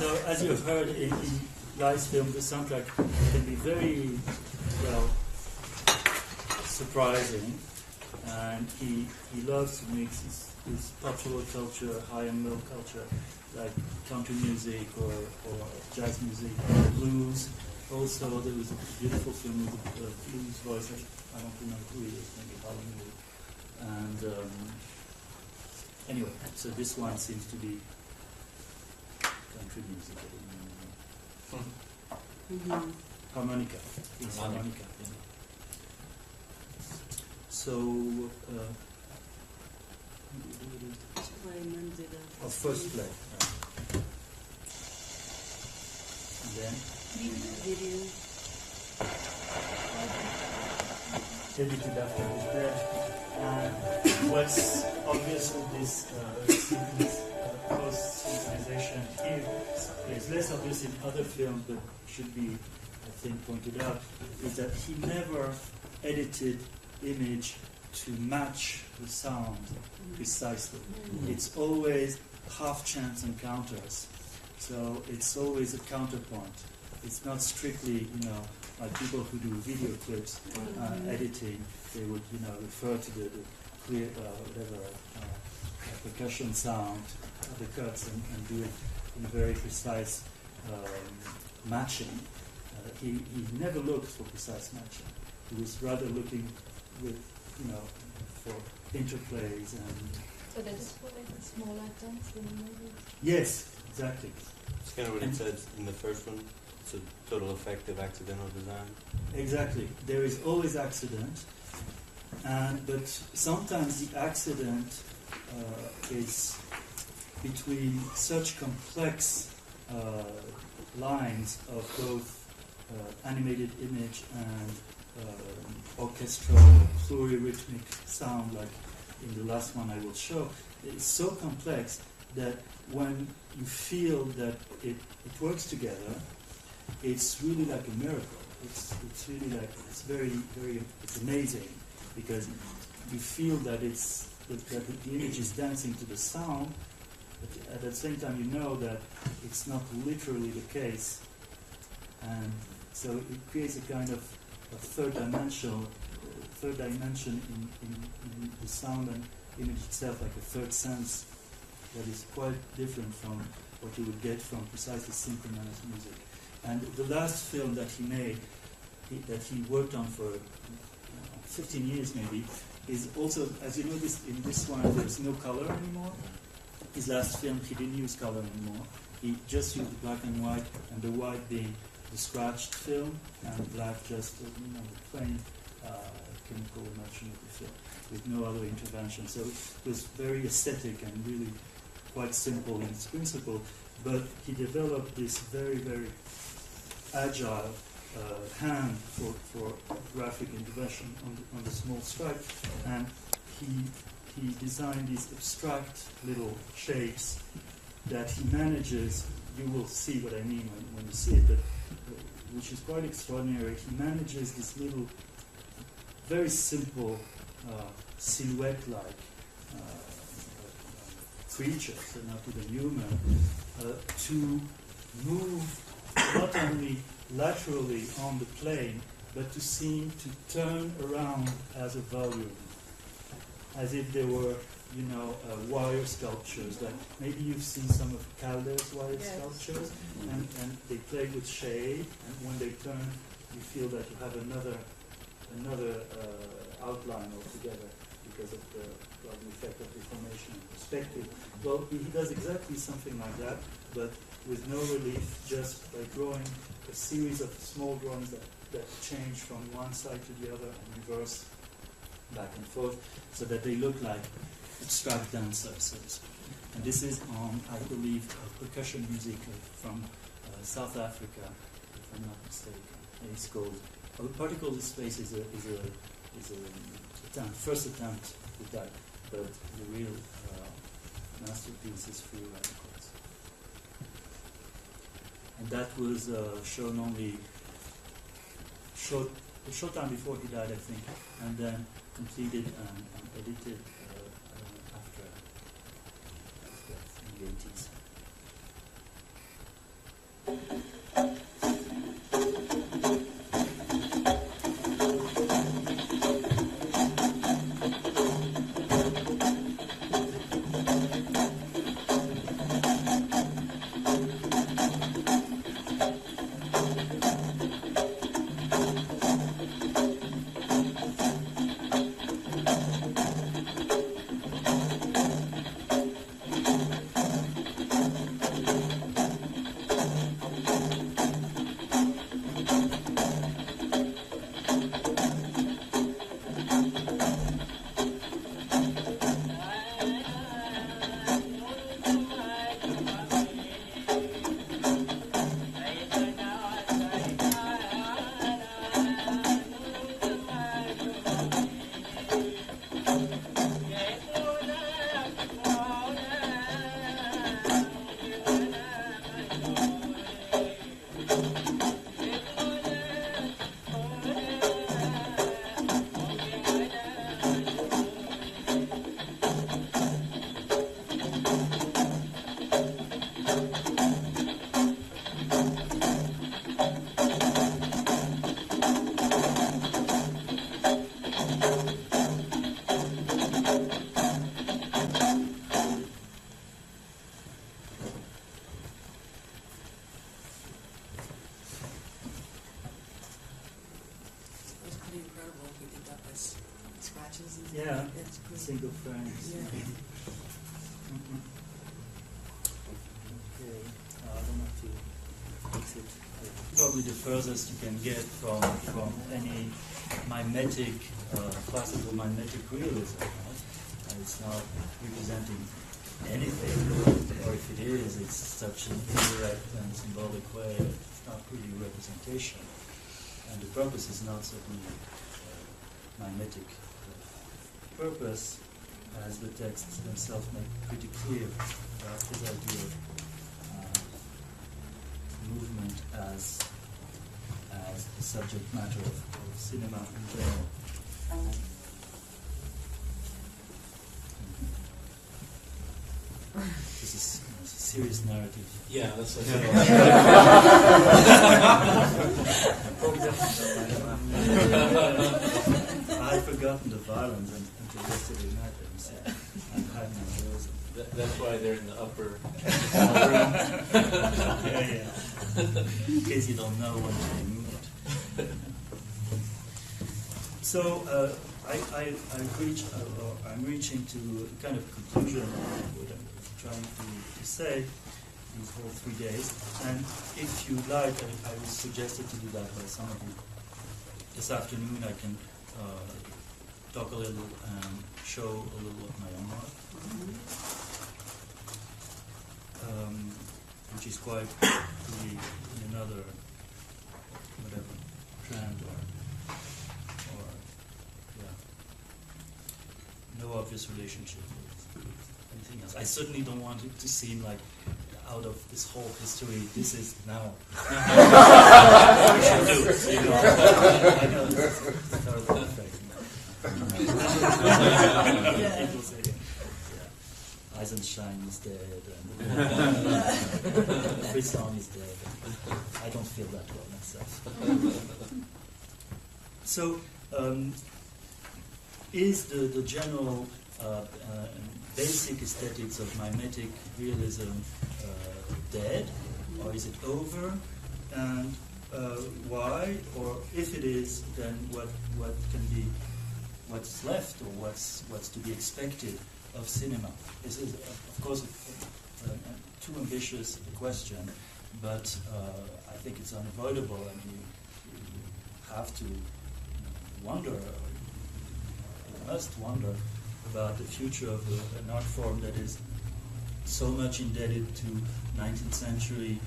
So, as you've heard in Guy's film, the soundtrack can be very, well, surprising. And he loves to mix his popular culture, high and low culture, like country music or jazz music, or blues. Also, there was a beautiful film with a blues voice. I don't remember who he is, maybe Hollywood. And anyway, so this one seems to be country music. Harmonica. It's harmonica. Yeah. So, our first play. And then? Video. Maybe to that what's obvious with this post-synchronization here is less obvious in other films, but should be, I think, pointed out, is that he never edited image to match the sound precisely. It's always half-chance encounters. So it's always a counterpoint. It's not strictly, like people who do video clips, editing, they would, refer to the clear, percussion sound, the cuts, and do it in a very precise matching. He never looked for precise matching. He was rather looking with, for interplays and. So that is for like small items in the movie? Yes, exactly. It's kind of what it says in the first one. It's a total effect of accidental design. Exactly. There is always accident, but sometimes the accident is between such complex lines of both animated image and orchestral pluri-rhythmic sound, like in the last one I will show. It's so complex that when you feel that it works together, it's really like a miracle. It's really like, it's very, very, it's amazing, because you feel that that the image is dancing to the sound, but at the same time you know that it's not literally the case, and so it creates a kind of a third dimension in the sound and image itself, like a third sense that is quite different from what you would get from precisely synchronized music. And the last film that he made, that he worked on for 15 years maybe, is also, as you know, in this one there's no color anymore. His last film, he didn't use color anymore. He just used black and white, and the white being the scratched film, and black just the plain chemical emulsion of the film, with no other intervention. So it was very aesthetic and really quite simple in its principle, but he developed this very, very agile hand for graphic intervention on the small stripe, and he designed these abstract little shapes that he manages. You will see what I mean when you see it, but which is quite extraordinary. He manages this little, very simple silhouette-like creatures, so not even human, to move not only laterally on the plane, but to seem to turn around as a volume, as if they were, wire sculptures. Like maybe you've seen some of Calder's wire sculptures, and they play with shade, and when they turn, you feel that you have another outline altogether because of the effect of deformation and perspective. Well, he does exactly something like that, but with no relief, just by drawing a series of small drawings that change from one side to the other and reverse back and forth, so that they look like abstract dancers, so to speak. And this is on, I believe, percussion music from South Africa, if I'm not mistaken. And it's called Particle of Space is a first attempt with that, but the real masterpiece is Free Radicals. And that was shown only a short time before he died, I think, and then completed and edited after his death in the 80s. Yeah, It's good. single frames. Yeah. Mhm. Okay, I don't have to fix it. Probably the furthest you can get from any mimetic, classical mimetic realism. Right? And it's not representing anything, or if it is, it's such an indirect and symbolic way. It's not really representation, and the purpose is not certainly mimetic purpose, as the texts themselves make pretty clear about his idea of movement as the subject matter of cinema in general. This is a serious narrative. Yeah, that's what I'd forgotten the violence until yesterday night. I'm having a realism. That's why they're in the upper. Yeah. In case you don't know when they move it. So I'm reaching to a kind of conclusion of what I'm trying to say these whole 3 days. And if you like, I was suggested to do that by some of you. This afternoon I can talk a little and show a little of my own work. Which is quite really in another whatever trend or no obvious relationship with anything else. I certainly don't want it to seem like out of this whole history, this is now. We should do it, you know. I know this is a terrible effect. People say, Eisenstein is dead, and Frisson is dead. I don't feel that well myself. So, is the general basic aesthetics of mimetic realism dead, or is it over? And why? Or if it is, then what can be, what's left, or what's to be expected of cinema? This is, of course, too ambitious a question, but I think it's unavoidable, and you have to wonder, you must wonder about the future of an art form that is so much indebted to 19th century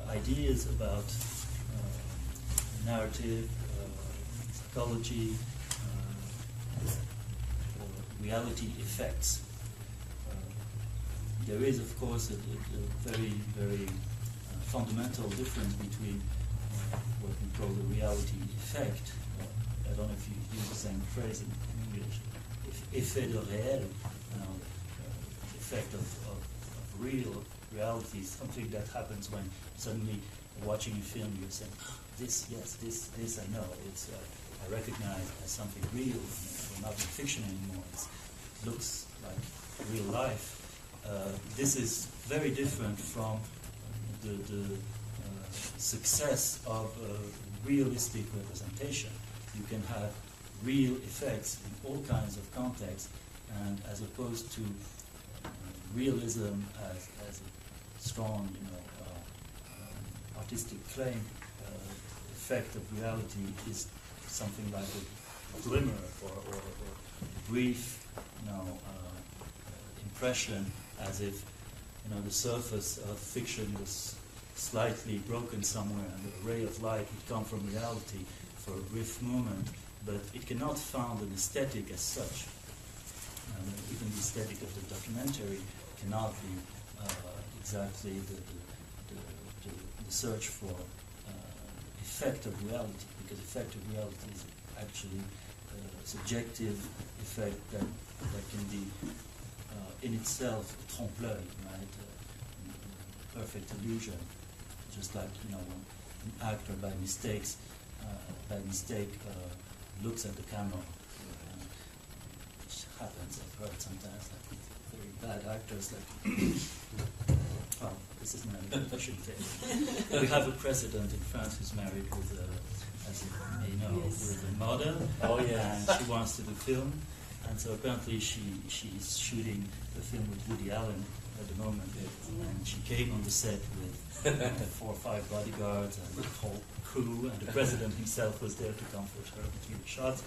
ideas about narrative, psychology, reality effects. There is, of course, a very, very fundamental difference between what we call the reality effect. I don't know if you use the same phrase in English. Effet de réel, the effect of real reality is something that happens when suddenly watching a film you're saying, this I know, it's I recognize as something real. We're not in fiction anymore. It looks like real life. This is very different from the success of realistic representation. You can have real effects in all kinds of contexts, and as opposed to realism as a strong, artistic claim, effect of reality is something like a glimmer or brief, impression, as if the surface of fiction was slightly broken somewhere, and a ray of light would come from reality for a brief moment, but it cannot found an aesthetic as such. Even the aesthetic of the documentary cannot be exactly the search for effect of reality, because effect of reality is actually a subjective effect that can be in itself a trompe-l'œil, right? A perfect illusion, just like when an actor by mistake looks at the camera, which happens. I've heard sometimes, like very bad actors, like. Well, this is not a fiction thing. We have a president in France who's married with, as you may know, with a model. Oh yes. And she wants to do film, and so apparently she's shooting the film with Woody Allen at the moment, and she came on the set with 4 or 5 bodyguards and the whole crew, and the president himself was there to comfort her between the shots.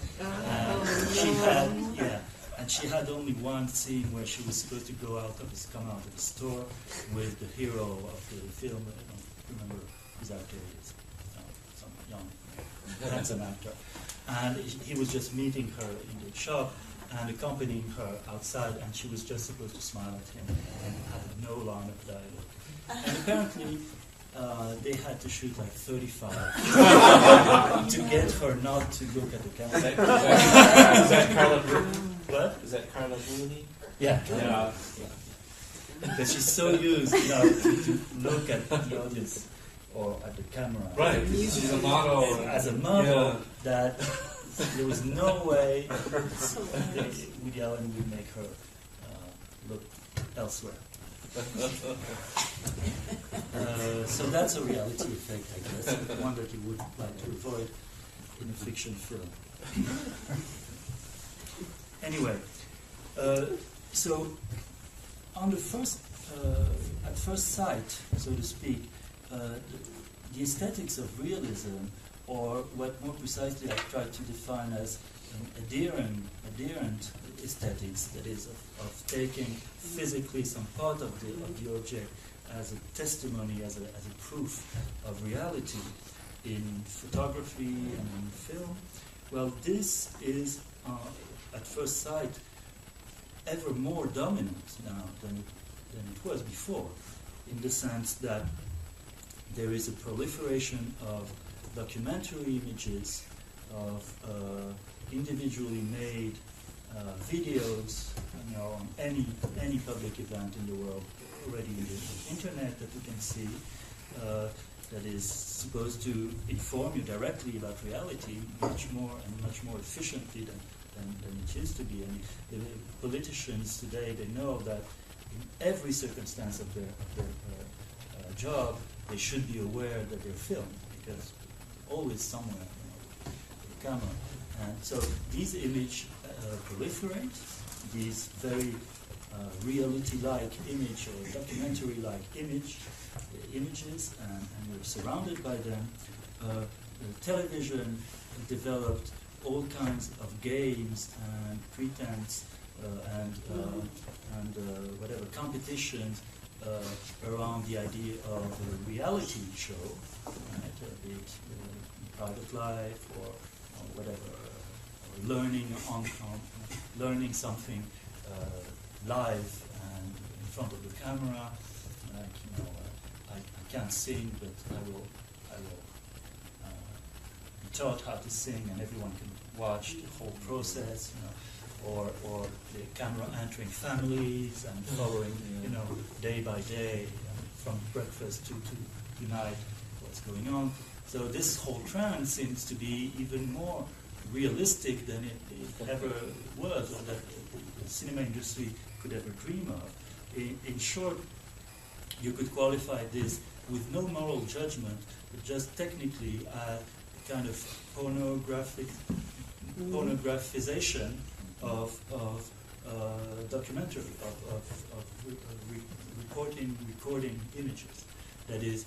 And she had only one scene where she was supposed to come out of the store with the hero of the film. I don't remember whose actor it is. Some young, handsome actor. And he was just meeting her in the shop and accompanying her outside, and she was just supposed to smile at him and had no line of dialogue. And apparently, they had to shoot like 35 to get her not to look at the camera. Is that Carla Bruni? What? Is that Carla Bruni? Yeah. Because she's so used, to look at the audience or at the camera. Right. She's a model. As a model, that there was no way Woody Allen would make her look elsewhere. So that's a reality effect, I guess, one that you would like to avoid in a fiction film. Anyway, so on the at first sight, so to speak, the aesthetics of realism, or what more precisely I try to define as adherent aesthetics, that is, of taking physically some part of the object as a testimony, as a proof of reality in photography and in film. Well, this is, at first sight, ever more dominant now than it was before, in the sense that there is a proliferation of documentary images, of individually made videos, on any public event in the world, already in the internet that you can see, that is supposed to inform you directly about reality much more efficiently than it used to be. And the politicians today, they know that in every circumstance of their job, they should be aware that they're filmed, because always somewhere, the camera. And so these images proliferate, these very reality-like image or documentary-like images, and we're surrounded by them. Television developed all kinds of games and pretense and whatever competitions around the idea of a reality show, right? Be it private life or whatever, or learning something live and in front of the camera. Like, I can't sing, but I will be taught how to sing, and everyone can watch the whole process. Or the camera entering families and following, day by day, from breakfast to tonight, what's going on. So this whole trend seems to be even more realistic than it ever was, or that the cinema industry could ever dream of. In short, you could qualify this with no moral judgment, but just technically a kind of pornographization of documentary, recording images. That is,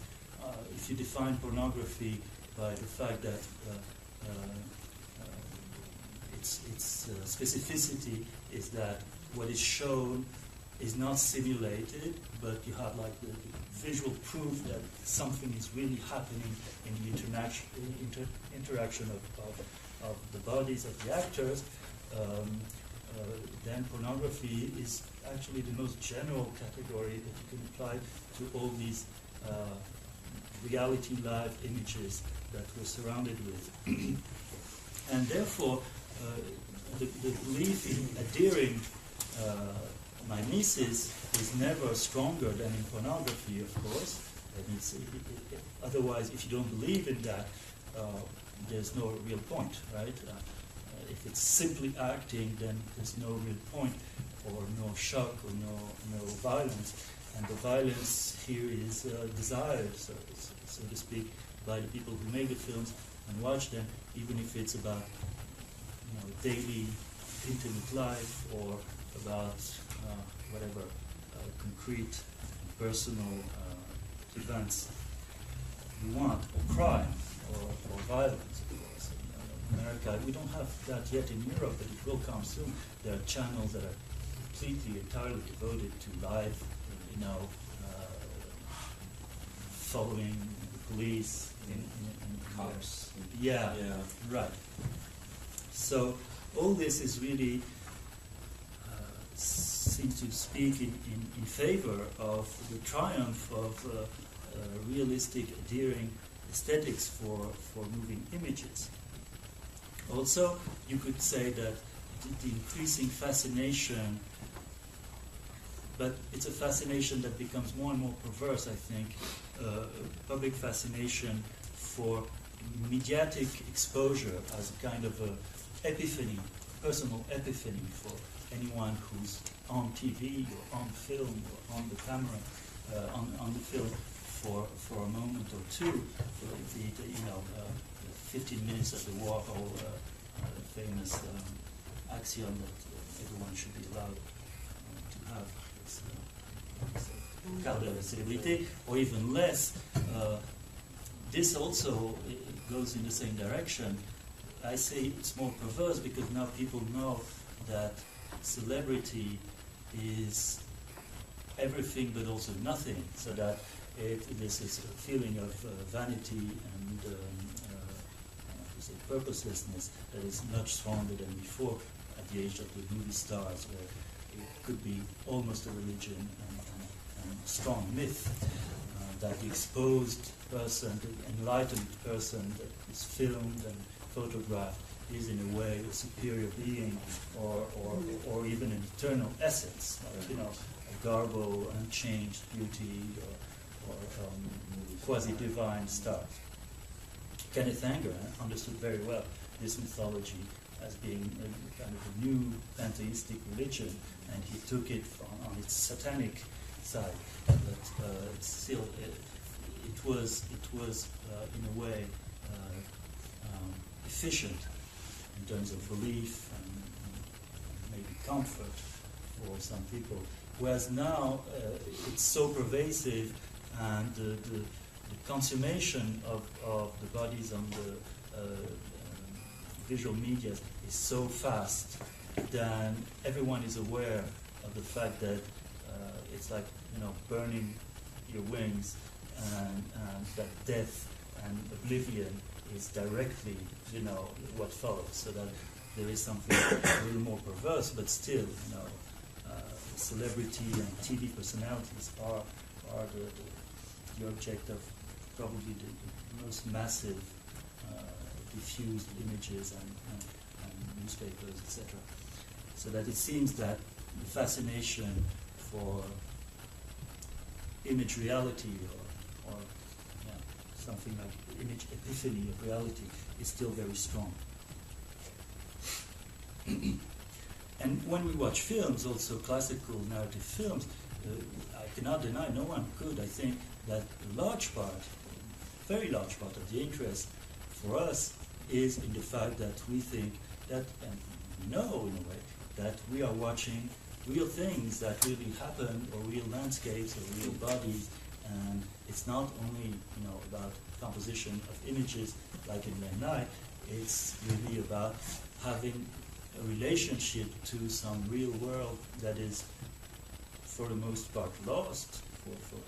if you define pornography by the fact that its specificity is that what is shown is not simulated, but you have like the visual proof that something is really happening in the interaction of the bodies of the actors, then pornography is actually the most general category that you can apply to all these reality live images that we're surrounded with. And therefore, the belief in adhering mimesis is never stronger than in pornography, of course. And otherwise, if you don't believe in that, there's no real point, right? If it's simply acting, then there's no real point, or no shock, or no violence. And the violence here is desired, so to speak, by the people who make the films and watch them, even if it's about daily intimate life or about whatever concrete personal events you want, or crime, or violence, of course. In America, we don't have that yet in Europe, but it will come soon. There are channels that are completely, entirely devoted to live, following the police in cops. Yeah, right. So all this is really seems to speak in favor of the triumph of realistic, adhering aesthetics for moving images. Also, you could say that the increasing fascination, but it's a fascination that becomes more and more perverse, I think, public fascination for mediatic exposure as a kind of a epiphany, personal epiphany for anyone who's on TV or on film or on the camera, on the film for a moment or two. The 15 minutes of the Warhol famous axiom that everyone should be allowed to have this quart de célébrité, or even less. This also goes in the same direction. I say it's more perverse because now people know that celebrity is everything but also nothing, so that this is a feeling of vanity and purposelessness that is much stronger than before at the age of the movie stars, where it could be almost a religion and a strong myth that the exposed person, the enlightened person that is filmed and photographed is in a way a superior being, or even an eternal essence, like, a garbo, unchanged beauty, or quasi-divine stars. Kenneth Anger understood very well this mythology as being a kind of a new pantheistic religion, and he took it on its satanic side. But it's still, it was in a way efficient in terms of relief and maybe comfort for some people. Whereas now it's so pervasive, and the consummation of the bodies on the visual media is so fast that everyone is aware of the fact that it's like burning your wings, and that death and oblivion is directly what follows. So that there is something a little more perverse, but still celebrity and TV personalities are the object of probably the most massive diffused images and newspapers, etc. So that it seems that the fascination for image reality or yeah, something like image epiphany of reality is still very strong. And when we watch films, also classical narrative films, I cannot deny, no one could, I think, that a large part, very large part of the interest for us is in the fact that we think that, and we know in a way, that we are watching real things that really happen, or real landscapes, or real bodies, and it's not only, about composition of images like in Night, it's really about having a relationship to some real world that is, for the most part, lost for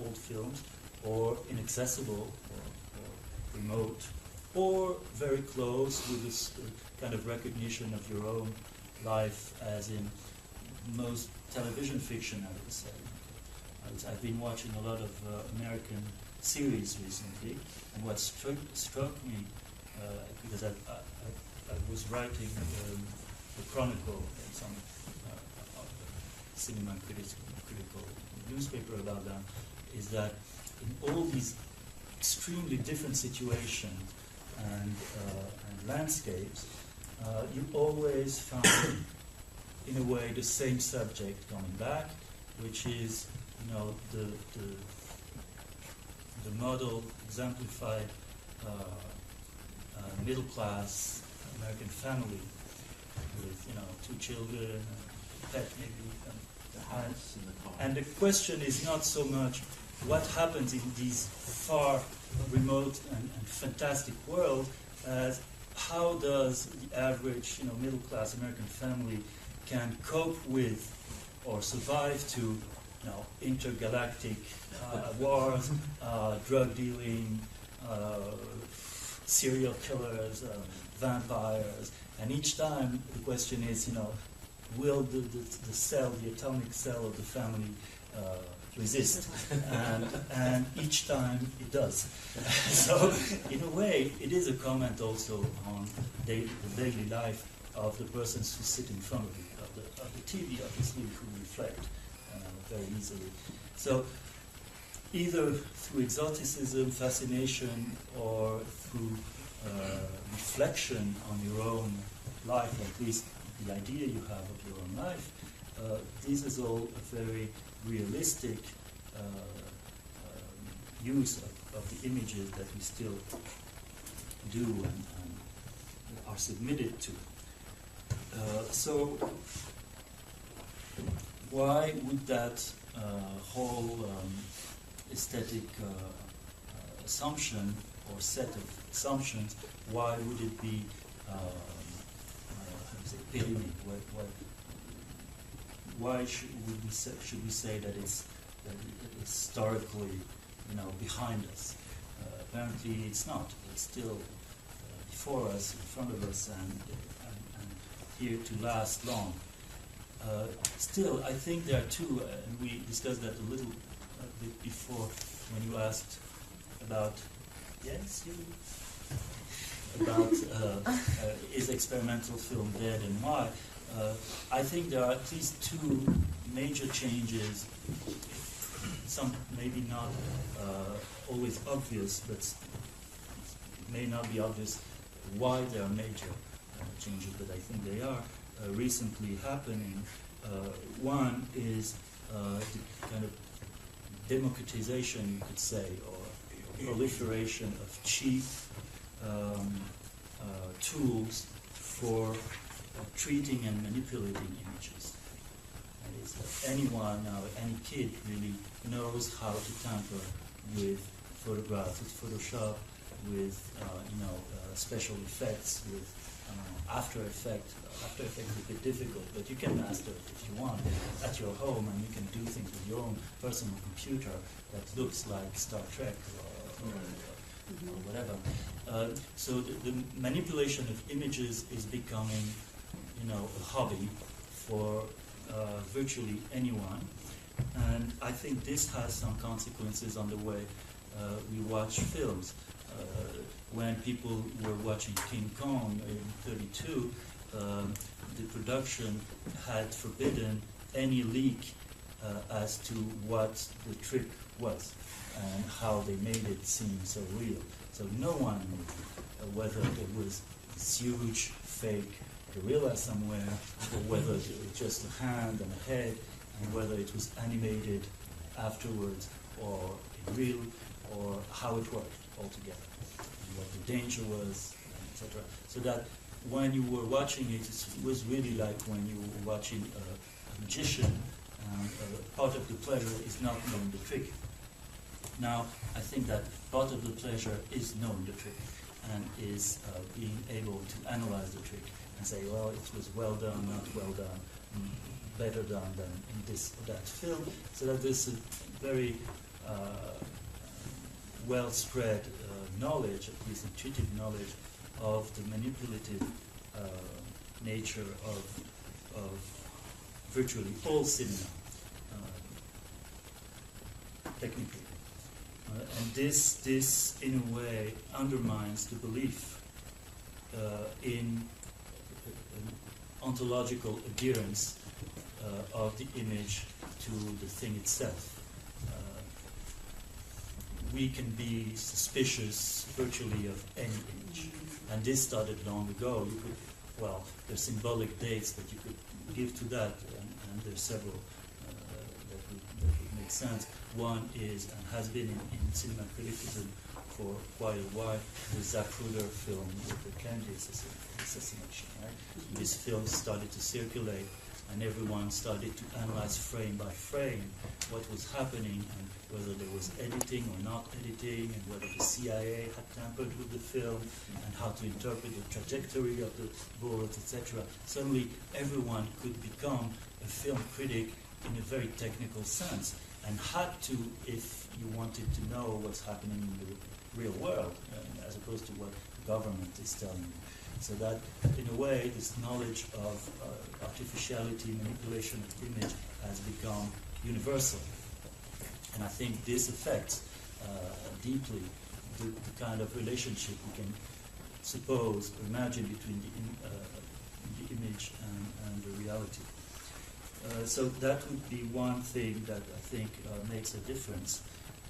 old films, or inaccessible, or remote, or very close with this kind of recognition of your own life, as in most television fiction, I would say. I've been watching a lot of American series recently, and what struck me, because I was writing the Chronicle, some cinema critical newspaper about them, is that in all these extremely different situations and landscapes, you always find, in a way, the same subject coming back, which is, the model exemplified middle class American family with, 2 children, a pet maybe, the house and the car. and the question is not so much what happens in these far, remote and fantastic world as how does the average, middle-class American family can cope with or survive to, intergalactic wars, drug dealing, serial killers, vampires, and each time the question is, will the atomic cell of the family resist? And each time it does. So, in a way, it is a comment also on the daily life of the persons who sit in front of the TV, obviously, who reflect very easily. So, either through exoticism, fascination, or through reflection on your own life, or at least the idea you have of your own life, this is all a very realistic use of the images that we still do and are submitted to. So why would that whole aesthetic assumption or set of assumptions, why would it be pyramid? Why should we say that it's historically, behind us? Apparently, it's not. It's still before us, in front of us, and here to last long. Still, I think there are two, and we discussed that a little bit before when you asked about. Yes, you. About is experimental film dead and why? I think there are at least two major changes, some maybe not always obvious, but it may not be obvious why there are major changes, but I think they are recently happening. One is the kind of democratization, you could say, or proliferation of cheap tools for treating and manipulating images. That is, anyone now, any kid really knows how to tamper with photographs, with Photoshop, with special effects, with After Effects. After Effects is a bit difficult, but you can master it if you want at your home, and you can do things with your own personal computer that looks like Star Trek or whatever. So the manipulation of images is becoming, a hobby for virtually anyone, and I think this has some consequences on the way we watch films. When people were watching King Kong in '32, the production had forbidden any leak as to what the trick was and how they made it seem so real. So no one knew whether it was this huge fake gorilla somewhere, or whether it was just a hand and a head, and whether it was animated afterwards or in real, or how it worked altogether, and what the danger was, etc. So that when you were watching it, it was really like when you were watching a magician, and part of the pleasure is not knowing the trick. Now, I think that part of the pleasure is knowing the trick, and is being able to analyze the trick and say, well, it was well done, not well done, better done than in this or that film, so that there's a very well spread knowledge, at least intuitive knowledge, of the manipulative nature of virtually all cinema, technically. And this, in a way, undermines the belief in an ontological adherence of the image to the thing itself. We can be suspicious virtually of any image. And this started long ago. You could, well, there's symbolic dates that you could give to that, and there's several that would make sense. One is, and has been in cinema criticism for quite a while, the Zapruder film with the Kennedy assassination. Right? This film started to circulate, and everyone started to analyze frame by frame what was happening, and whether there was editing or not editing, and whether the CIA had tampered with the film, and how to interpret the trajectory of the bullets, etc. Suddenly, everyone could become a film critic in a very technical sense, and had to, if you wanted to know what's happening in the real world, as opposed to what the government is telling you. So that, in a way, this knowledge of artificiality, manipulation of image has become universal. And I think this affects deeply the kind of relationship we can suppose or imagine between the image and the reality. So that would be one thing that I think makes a difference,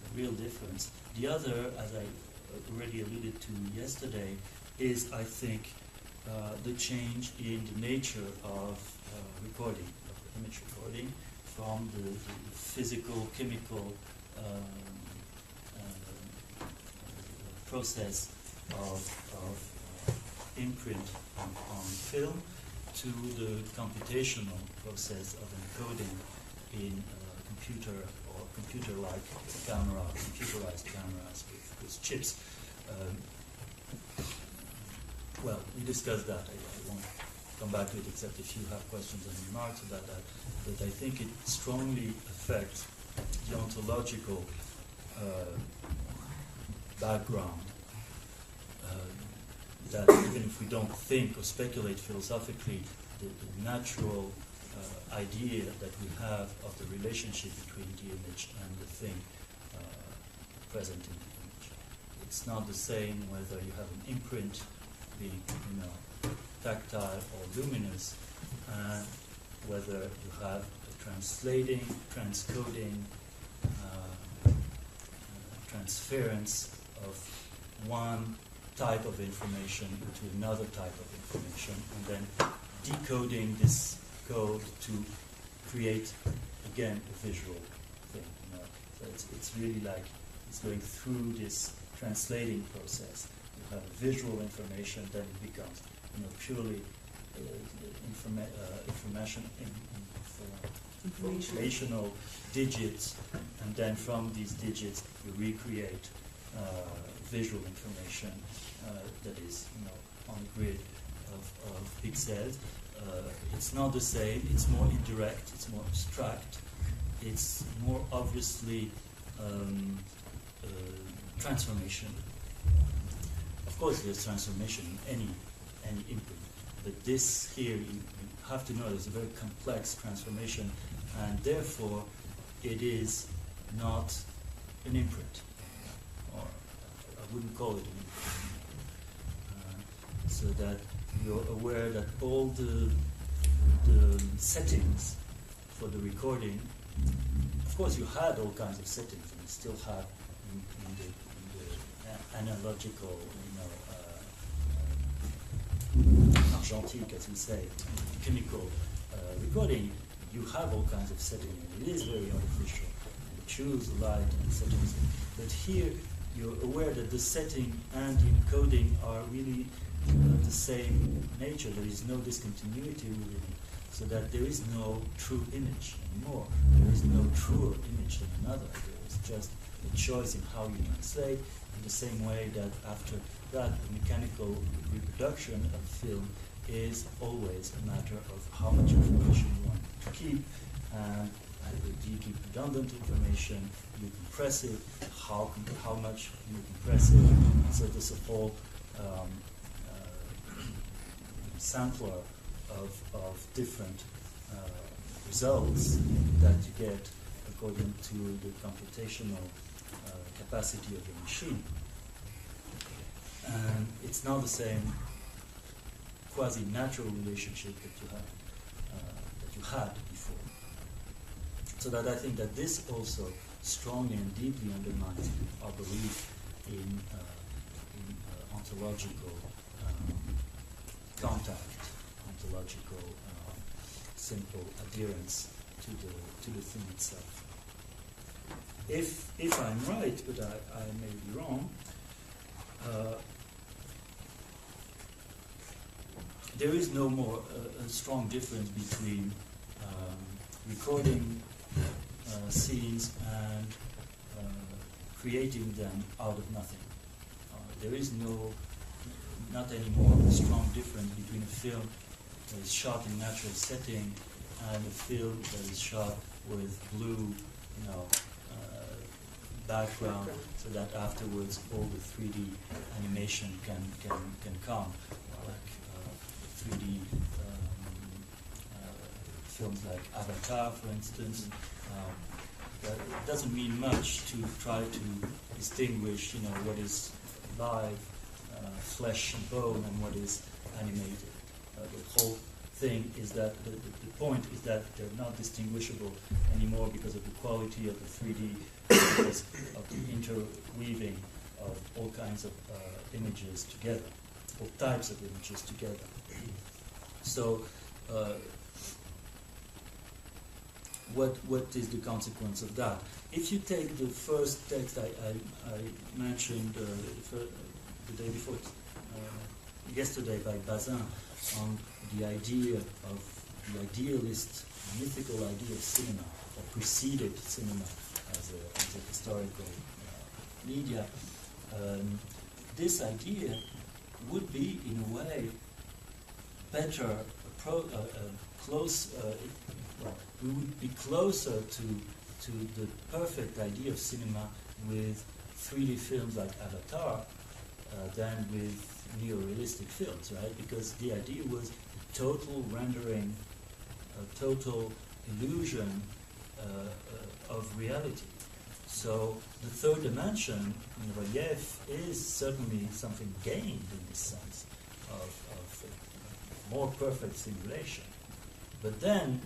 a real difference. The other, as I already alluded to yesterday, is, I think, the change in the nature of recording, of image recording, from the physical, chemical process of imprint on film to the computational process of encoding in computer or computer-like camera, computerized cameras with chips. Well, we discussed that. I won't come back to it, except if you have questions and remarks about that. But I think it strongly affects the ontological background that even if we don't think or speculate philosophically, the natural idea that we have of the relationship between the image and the thing present in the image. It's not the same whether you have an imprint being, tactile or luminous, and whether you have a translating, transcoding, transference of one type of information into another type of information, and then decoding this code to create, again, a visual thing. So it's really like it's going through this translating process. You have visual information, then it becomes purely informational digits, and then from these digits you recreate visual information that is on a grid of pixels. It's not the same, it's more indirect, it's more abstract, it's more obviously transformation. Of course there's transformation in any input, but this here you have to know is a very complex transformation, and therefore it is not an imprint, or I wouldn't call it an imprint. So that you're aware that all the settings for the recording of course, you had all kinds of settings, and you still have in the analogical, argentique, as we say, chemical recording. You have all kinds of settings, and it is very artificial. You choose light and settings, but here you're aware that the setting and the encoding are really the same nature. There is no discontinuity within it, so that there is no true image anymore. There is no truer image than another. There is just a choice in how you translate, in the same way that after that, the mechanical reproduction of film is always a matter of how much information you want to keep, and do you keep redundant information, you compress it, how much you compress it, and so there's a whole sampler of different results that you get according to the computational capacity of the machine. And it's not the same quasi-natural relationship that you had before. So that I think that this also strongly and deeply undermines our belief in ontological contact, ontological simple adherence to the thing itself. If I'm right, but I may be wrong, there is no more a strong difference between recording scenes and creating them out of nothing. There is not anymore a strong difference between a film that is shot in natural setting and a film that is shot with blue, background, so that afterwards all the 3D animation can come, like 3D films like Avatar, for instance. It doesn't mean much to try to distinguish, what is live, flesh and bone, and what is animated. The whole thing is that the point is that they're not distinguishable anymore because of the quality of the 3D, because of the interweaving of all kinds of images together, all types of images together. So, what is the consequence of that? If you take the first text I mentioned the day before, yesterday by Bazin, on the idea of the idealist, mythical idea of cinema, or preceded cinema as a historical media, this idea would be, in a way, better, we would be closer to the perfect idea of cinema with 3D films like Avatar than with neorealistic films, right? Because the idea was a total rendering, a total illusion of reality. So the third dimension in relief is certainly something gained in this sense of more perfect simulation. But then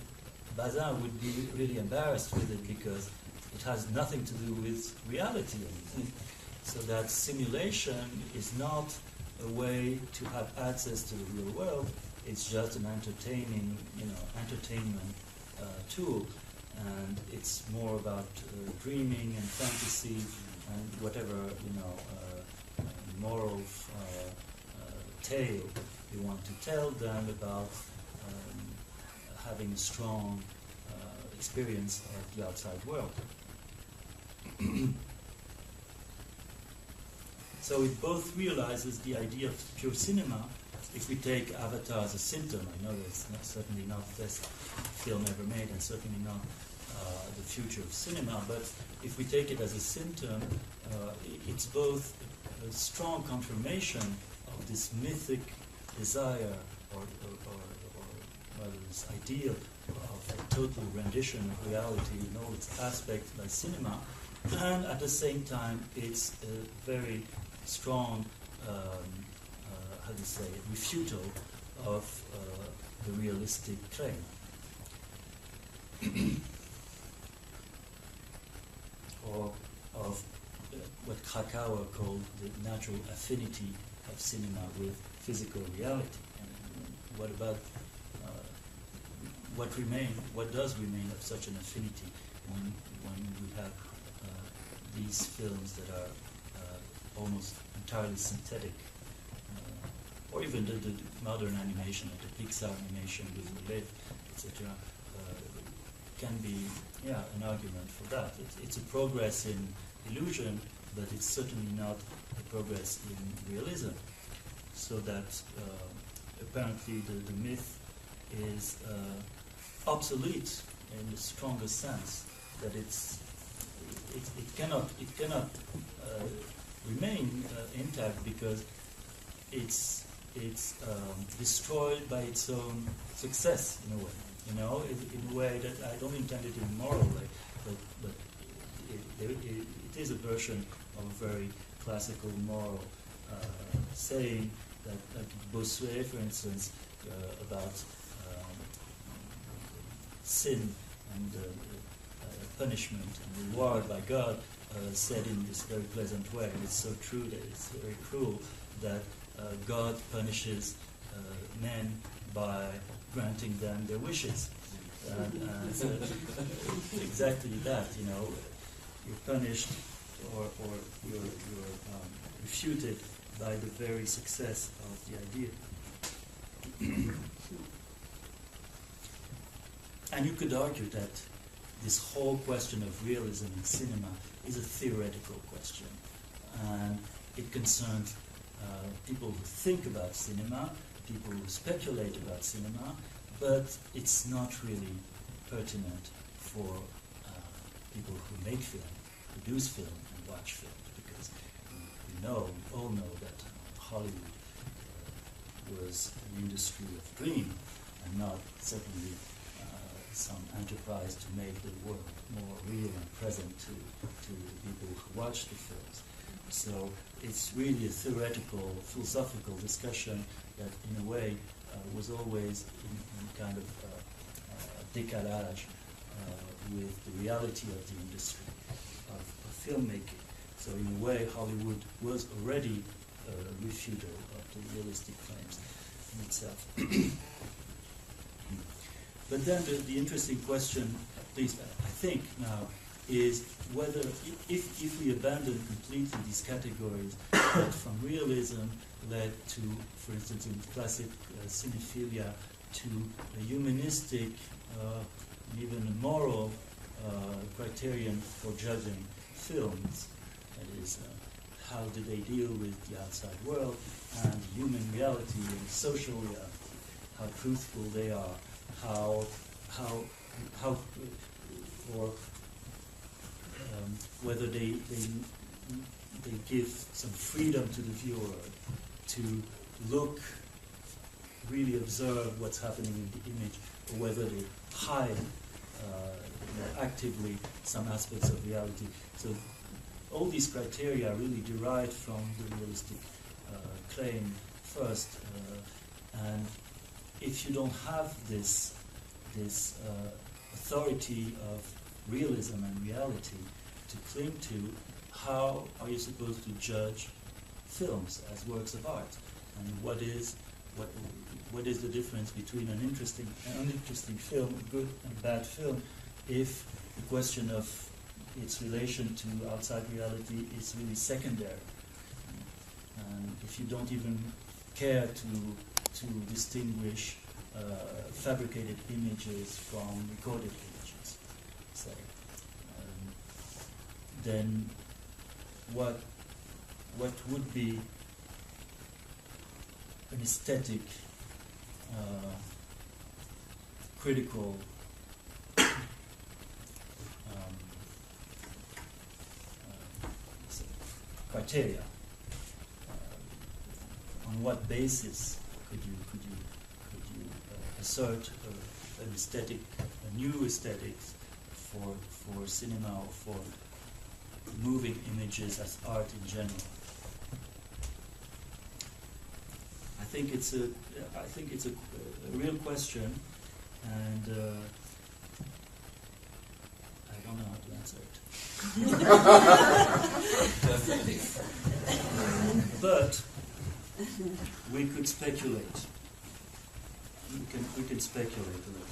Bazin would be really embarrassed with it because it has nothing to do with reality anymore. So that simulation is not a way to have access to the real world. It's just an entertainment tool, and it's more about dreaming and fantasy and whatever moral tale you want to tell them about having a strong experience of the outside world. So it both realizes the idea of pure cinema. If we take Avatar as a symptom, I know that it's certainly not the best film ever made, and certainly not the future of cinema, but if we take it as a symptom, it's both a strong confirmation of this mythic desire or rather this ideal of a total rendition of reality in all its aspects by cinema, and at the same time it's a very strong refutal of the realistic claim. or of what Krakauer called the natural affinity of cinema with physical reality. And what about what does remain of such an affinity when we have these films that are almost entirely synthetic, or even the modern animation, or the Pixar animation with the lift, etc., can be an argument for that. It's a progress in illusion, but it's certainly not a progress in realism. So that apparently the myth is obsolete in the strongest sense, that it cannot remain intact because it's destroyed by its own success in a way. In a way that I don't intend it in a moral way, but it is a version of a very classical moral saying that, like Bossuet, for instance, about sin and punishment and reward by God, said in this very pleasant way. And it's so true that it's very cruel that God punishes men by granting them their wishes. And exactly that, you're punished or you're refuted by the very success of the idea. And you could argue that this whole question of realism in cinema is a theoretical question. And it concerns people who think about cinema, people who speculate about cinema, but it's not really pertinent for people who make film, produce film, and watch film, because we all know that Hollywood was an industry of dream, and not certainly some enterprise to make the world more real and present to the people who watch the films. So it's really a theoretical, philosophical discussion that, in a way, was always in kind of décalage with the reality of the industry of filmmaking. So in a way, Hollywood was already a refuter of the realistic claims in itself. But then the interesting question, at least I think now, is whether if we abandon completely these categories that from realism led to, for instance, in classic cinephilia, to a humanistic, even a moral criterion for judging films, that is, how do they deal with the outside world and human reality and social reality, how truthful they are, whether they give some freedom to the viewer to look, really observe what's happening in the image, or whether they hide actively some aspects of reality. So all these criteria are really derived from the realistic claim first, and if you don't have this authority of realism and reality to cling to, how are you supposed to judge films as works of art? And what is the difference between an uninteresting film, a good and bad film, if the question of its relation to outside reality is really secondary? And if you don't even care to distinguish fabricated images from recorded images, say, then what would be an aesthetic, critical criteria? On what basis could you assert an aesthetic, a new aesthetics for cinema or for moving images as art in general? I think it's a real question, and I don't know how to answer it. But we could speculate. We can speculate a little.